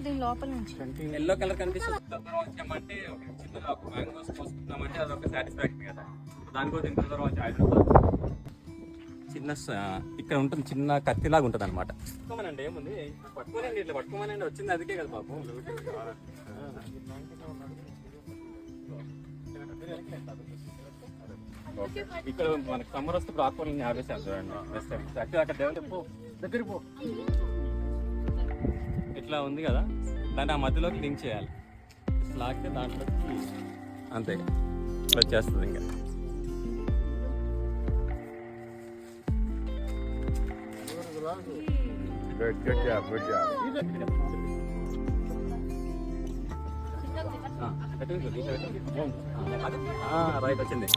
దీని లోపల నుంచి ఎల్లో కలర్ కనిపిస్తుంది. దూరం వచ్చామంటే చిన్న మ్యాంగోస్ కోసుకున్నామంటే అదొక సాటిస్ఫాక్షన్ కదా. దానికోసం ఇంత దూరం వచ్చి చిన్న ఇక్కడ ఉంటుంది, చిన్న కత్తిలాగా ఉంటుంది అనమాట. పట్టుకోమనండి, ఏముంది పట్టుకోనండి, ఇట్లా పట్టుకోమనండి, వచ్చింది అందుకే కదా పాపం. ఇక్కడ మనకి సమ్మర్ వస్తే ఆకుకూరలని ఆవేశాలు చూడండి. అక్కడ డెవలప్ దగ్గర పో ఇట్లా ఉంది కదా, దాన్ని ఆ మధ్యలోకి లింక్ చేయాలి. లాగితే దాంట్లోకి అంతే వచ్చేస్తుంది. ఇంకా Good job. రైట్ వచ్చింది.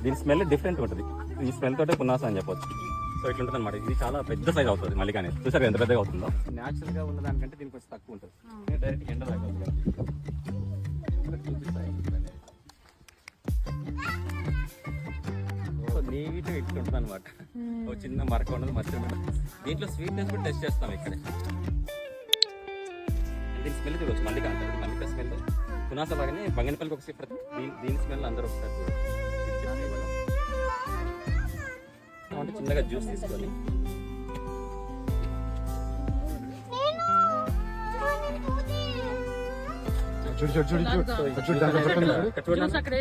దీని స్మెల్ డిఫరెంట్ ఉంటుంది. ఈ స్మెల్ తోటే పునాస అని చెప్పొచ్చు. సో ఇట్లా ఉంటుంది అనమాట. ఇది చాలా పెద్ద సైజ్ అవుతుంది. మళ్ళీ కానీ చూసారు ఎంత పెద్దగా అవుతుందో. న్యాచురల్ గా ఉన్న దానికంటే దీనికి కొంచెం తక్కువ ఉంటుంది. డైరెక్ట్ ఎండ తాగవుతుంది. నీట్గా ఇట్లా ఉంటుంది అనమాట. ఒక చిన్న మరక ఉండదు, మచ్చ ఉండదు. దీంట్లో స్వీట్నెస్ కూడా టెస్ట్ చేస్తాం ఇక్కడే. దీని స్మెల్ చూడవచ్చు. మల్లిక అంటారు. మల్లిక స్మెల్ పునాస లాగానే బంగనపల్లికి ఒకసారి దీని స్మెల్ అందరూ ఒకసారి అంటే చిన్నగా జ్యూస్ తీసుకొని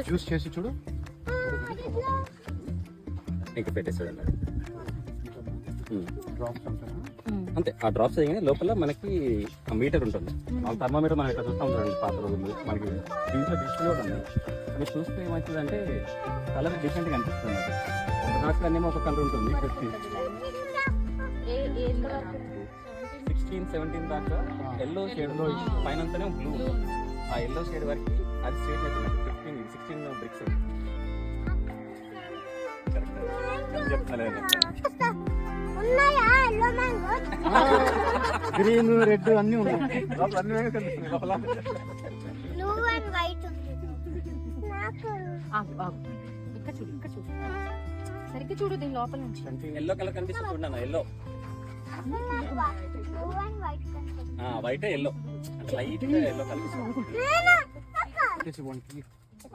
జ్యూస్ చేసి చూడు. ఇంకా పెట్టేసాడు అంతే. ఆ డ్రాప్స్ చేయగానే లోపల మనకి మీటర్ ఉంటుంది. ఆ థర్మామీటర్ మనం ఇట్లా చూస్తాం చూడండి. పాత రోజులు మనకి దీంట్లో డిస్ప్లే కూడా ఉంది. అది చూస్తే ఏమవుతుందంటే కలర్ డిఫరెంట్గా అనిపిస్తుంది. ఒక డాక్టర్ అన్నీ ఒక కలర్ ఉంటుంది. 16-17 దాకా ఎల్లో షేడ్ పైన అంతానే బ్లూ. ఆ ఎల్లో షేడ్ వరకు అది స్ట్రేట్ అవుతుంది. 16 బ్రిక్స్ గ్రీన్ రెడ్ అన్ని ఉన్నాయి. సరిగ్గా చూడు దీని లోపల నుంచి. ఎల్లో కలర్ కనిపిస్తుంది చూడన్నా. Yellow white yellow light yellow కనిపిస్తుంది.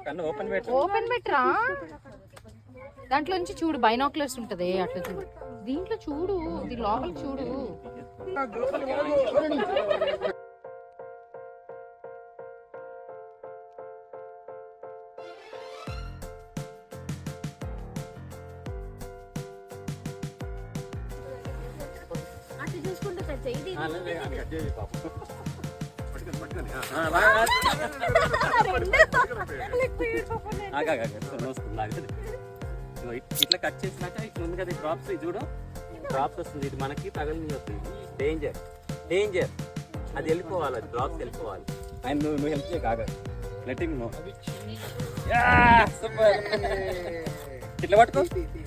కన్ను ఓపెన్ పెట్టరా. దాంట్లో నుంచి చూడు, బైనాక్యులర్స్ ఉంటది అట్లా చూడు. దీంట్లో చూడు, దీని లోపల చూడు. అట్లా చూసుకుంటూ ఇట్లా కట్ చేసినాక ఇట్లా ఉంది కదా డ్రాప్స్. ఇది చూడు, డ్రాప్స్ వస్తుంది. ఇది మనకి తగిలింది వస్తుంది. Danger danger. అది వెళ్ళిపోవాలి, అది డ్రాప్స్ వెళ్ళిపోవాలి. అండ్ నువ్వు హెల్ప్ చేయ కాగా లెట్టింగ్ సూపర్. ఇట్లా పట్టుకో,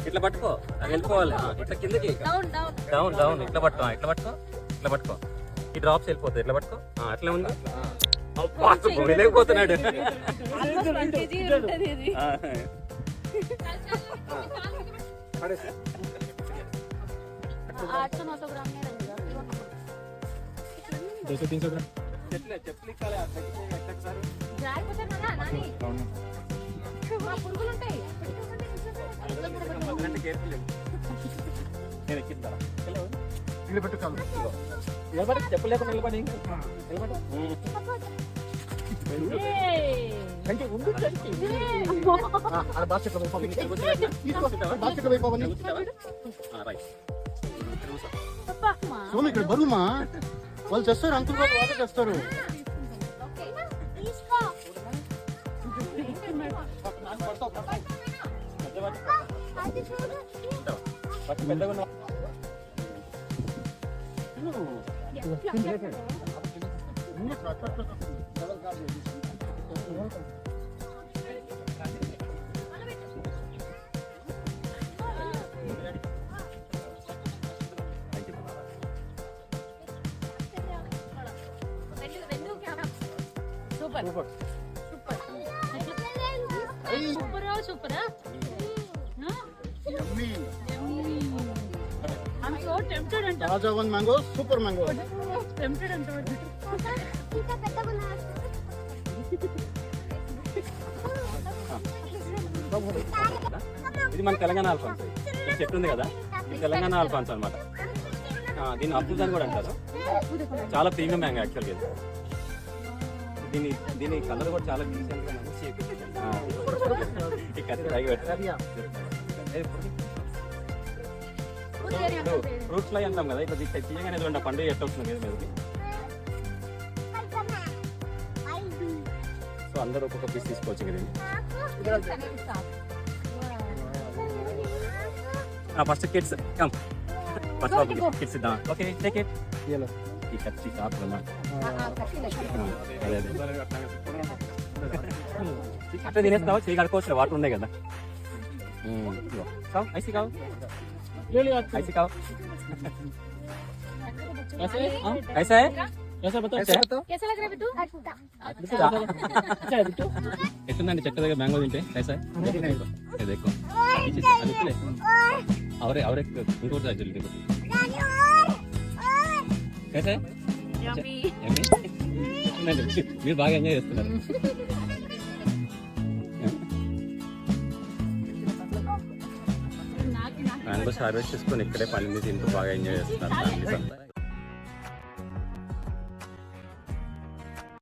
ఇట్లా పట్టుకో, అది వెళ్ళిపోవాలి. ఇట్లా కిందకి డౌన్ డౌన్ ఇట్లా పట్టుకో, ఇట్లా పట్టుకో, ఇట్లా పట్టుకో. ఈ డ్రాప్స్ వెళ్ళిపోతాయి. ఇట్లా పట్టుకో. అట్లా ఉంది. వెళ్ళకపోతున్నాడు. చెప్పలేకుండా నిలబడి సోమి ఇక్కడ బరువుమా వాళ్ళు చేస్తారు. అంకుల్ వాళ్ళు వాళ్ళే చేస్తారు. Super super. సూపరా? Yummy. I'm so tempted and తాజా one mango super mango. tempted and ఇది మన తెలంగాణ ఆల్ఫాన్స్. ఈ చెట్టు ఉంది కదా, ఇది తెలంగాణ ఆల్ఫాన్స్ అనమాట. దీన్ని అప్పుల్స్ అని కూడా అంటారు. చాలా ప్రీమియం మ్యాంగో యాక్చువల్గా ఇది. దీని కలర్ కూడా చాలా డీసెంట్ గా మంచి. ఈ కత్తి తాగి పెట్టారు. ఫ్రూట్ ఫ్లై అంటాం కదా, ఇట్లా తీయగానే చూడండి ఆ పండుగ ఎట్లా వస్తుంది మీదకి. సో అందరూ ఒక్కొక్క పీస్ తీసుకోవచ్చు కదా. First kids come, first kids ఇద్దాం. Okay take it. ఈ కత్తి షాప్ అదే అట్లా తినేస్తావా, చేయి కడుకోవచ్చు, వాటర్ ఉన్నాయి కదా. ఐసీ కావు, ఐసీ కావు. ऐसा है कैसा बताओ कैसा लग रहा है बिट्टू? ఎట్లుందండి చెట్టు దగ్గర మ్యాంగో తింటే कैसा है ये देखो और ఇంకోటి రాజు देखो कैसा है Yummy. మీరు బాగా ఎంజాయ్ చేస్తున్నారు. మ్యాంగోస్ హార్వెస్ట్ చేసుకొని ఇక్కడే పని తింటూ బాగా ఎంజాయ్ చేస్తున్నారు ఫ్యామిలీస్ అంతా.